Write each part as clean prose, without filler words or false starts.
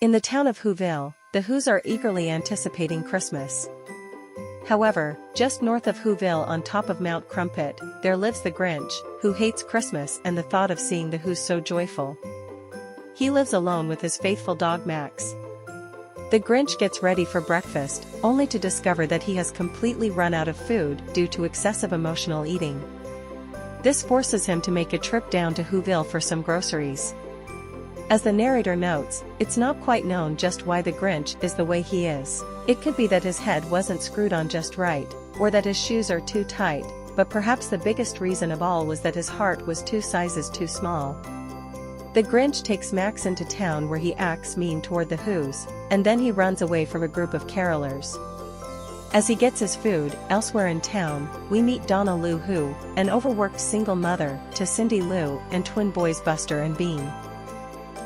In the town of Whoville, the Whos are eagerly anticipating Christmas. However, just north of Whoville on top of Mount Crumpet, there lives the Grinch, who hates Christmas and the thought of seeing the Whos so joyful. He lives alone with his faithful dog Max. The Grinch gets ready for breakfast, only to discover that he has completely run out of food due to excessive emotional eating. This forces him to make a trip down to Whoville for some groceries. As the narrator notes, it's not quite known just why the Grinch is the way he is. It could be that his head wasn't screwed on just right, or that his shoes are too tight, but perhaps the biggest reason of all was that his heart was 2 sizes too small. The Grinch takes Max into town where he acts mean toward the Whos, and then he runs away from a group of carolers. As he gets his food, elsewhere in town, we meet Donna Lou Who, an overworked single mother, to Cindy Lou and twin boys Buster and Bean.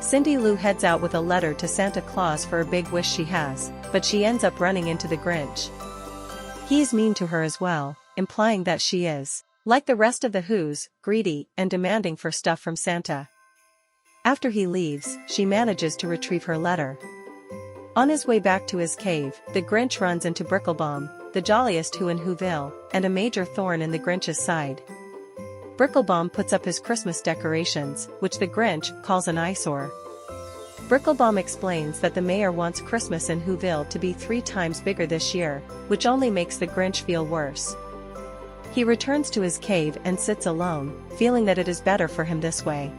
Cindy Lou heads out with a letter to Santa Claus for a big wish she has, but she ends up running into the Grinch. He's mean to her as well, implying that she is, like the rest of the Whos, greedy and demanding for stuff from Santa. After he leaves, she manages to retrieve her letter. On his way back to his cave, the Grinch runs into Bricklebaum, the jolliest Who in Whoville, and a major thorn in the Grinch's side. Bricklebaum puts up his Christmas decorations, which the Grinch calls an eyesore. Bricklebaum explains that the mayor wants Christmas in Whoville to be 3 times bigger this year, which only makes the Grinch feel worse. He returns to his cave and sits alone, feeling that it is better for him this way.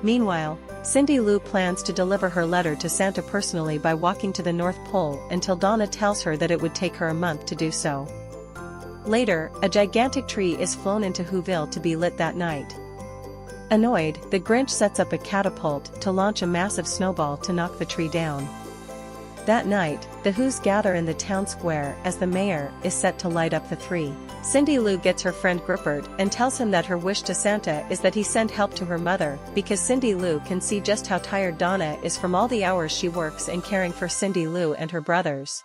Meanwhile, Cindy Lou plans to deliver her letter to Santa personally by walking to the North Pole until Donna tells her that it would take her a month to do so. Later, a gigantic tree is flown into Whoville to be lit that night. Annoyed, the Grinch sets up a catapult to launch a massive snowball to knock the tree down. That night, the Whos gather in the town square as the mayor is set to light up the tree. Cindy Lou gets her friend Grippert and tells him that her wish to Santa is that he send help to her mother, because Cindy Lou can see just how tired Donna is from all the hours she works in caring for Cindy Lou and her brothers.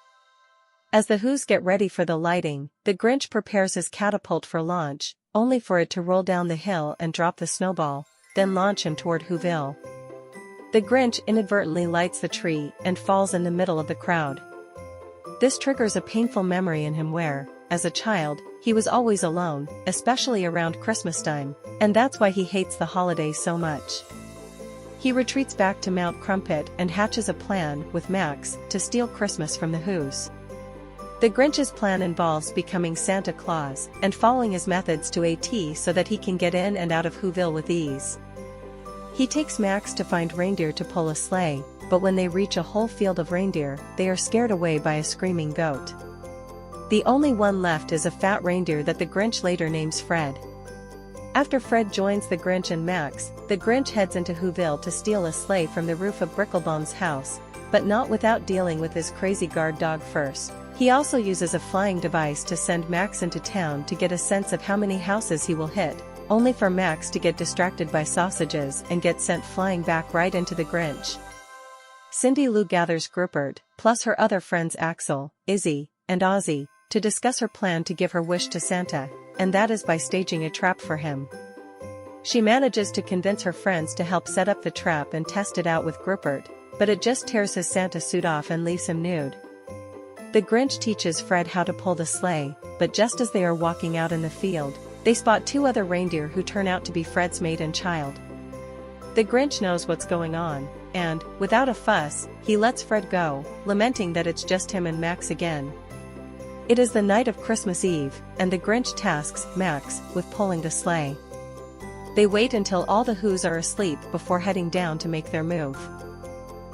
As the Whos get ready for the lighting, the Grinch prepares his catapult for launch, only for it to roll down the hill and drop the snowball, then launch him toward Whoville. The Grinch inadvertently lights the tree and falls in the middle of the crowd. This triggers a painful memory in him where, as a child, he was always alone, especially around Christmas time, and that's why he hates the holidays so much. He retreats back to Mount Crumpet and hatches a plan with Max to steal Christmas from the Whos. The Grinch's plan involves becoming Santa Claus and following his methods to a T so that he can get in and out of Whoville with ease. He takes Max to find reindeer to pull a sleigh, but when they reach a whole field of reindeer, they are scared away by a screaming goat. The only one left is a fat reindeer that the Grinch later names Fred. After Fred joins the Grinch and Max, the Grinch heads into Whoville to steal a sleigh from the roof of Bricklebaum's house, but not without dealing with his crazy guard dog first. He also uses a flying device to send Max into town to get a sense of how many houses he will hit, only for Max to get distracted by sausages and get sent flying back right into the Grinch. Cindy Lou gathers Grippert, plus her other friends Axel, Izzy, and Ozzy, to discuss her plan to give her wish to Santa, and that is by staging a trap for him. She manages to convince her friends to help set up the trap and test it out with Grippert, but it just tears his Santa suit off and leaves him nude. The Grinch teaches Fred how to pull the sleigh, but just as they are walking out in the field, they spot 2 other reindeer who turn out to be Fred's mate and child. The Grinch knows what's going on, and, without a fuss, he lets Fred go, lamenting that it's just him and Max again. It is the night of Christmas Eve, and the Grinch tasks Max with pulling the sleigh. They wait until all the Whos are asleep before heading down to make their move.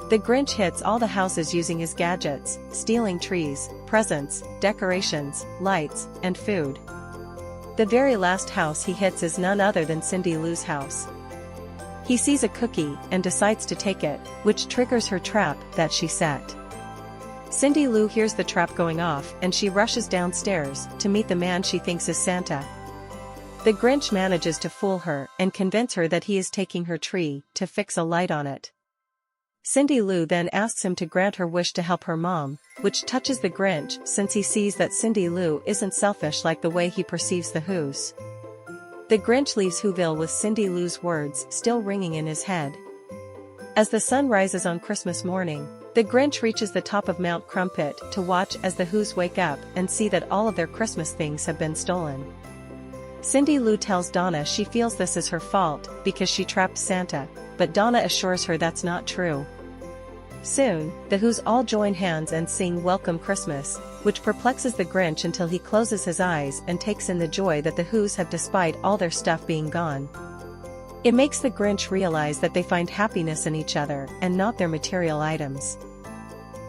The Grinch hits all the houses using his gadgets, stealing trees, presents, decorations, lights, and food. The very last house he hits is none other than Cindy Lou's house. He sees a cookie and decides to take it, which triggers her trap that she set. Cindy Lou hears the trap going off and she rushes downstairs to meet the man she thinks is Santa. The Grinch manages to fool her and convince her that he is taking her tree to fix a light on it. Cindy Lou then asks him to grant her wish to help her mom, which touches the Grinch since he sees that Cindy Lou isn't selfish like the way he perceives the Whos. The Grinch leaves Whoville with Cindy Lou's words still ringing in his head. As the sun rises on Christmas morning, the Grinch reaches the top of Mount Crumpet to watch as the Who's wake up and see that all of their Christmas things have been stolen. Cindy Lou tells Donna she feels this is her fault because she trapped Santa, but Donna assures her that's not true. Soon, the Who's all join hands and sing Welcome Christmas, which perplexes the Grinch until he closes his eyes and takes in the joy that the Who's have despite all their stuff being gone. It makes the Grinch realize that they find happiness in each other and not their material items.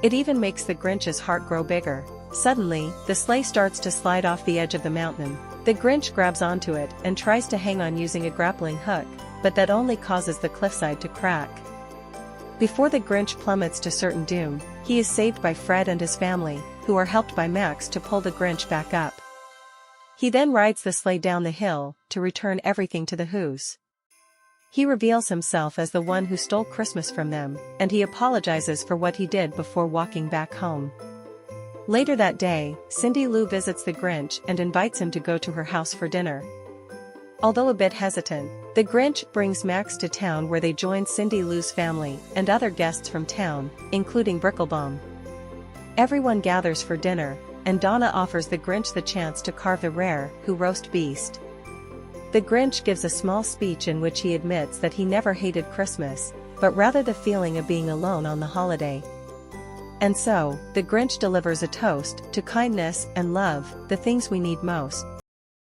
It even makes the Grinch's heart grow bigger. Suddenly, the sleigh starts to slide off the edge of the mountain. The Grinch grabs onto it and tries to hang on using a grappling hook, but that only causes the cliffside to crack. Before the Grinch plummets to certain doom, he is saved by Fred and his family, who are helped by Max to pull the Grinch back up. He then rides the sleigh down the hill to return everything to the Who's. He reveals himself as the one who stole Christmas from them, and he apologizes for what he did before walking back home. Later that day, Cindy Lou visits the Grinch and invites him to go to her house for dinner. Although a bit hesitant, the Grinch brings Max to town where they join Cindy Lou's family and other guests from town, including Bricklebaum. Everyone gathers for dinner, and Donna offers the Grinch the chance to carve the rare Who roast beast. The Grinch gives a small speech in which he admits that he never hated Christmas, but rather the feeling of being alone on the holiday. And so, the Grinch delivers a toast to kindness and love, the things we need most.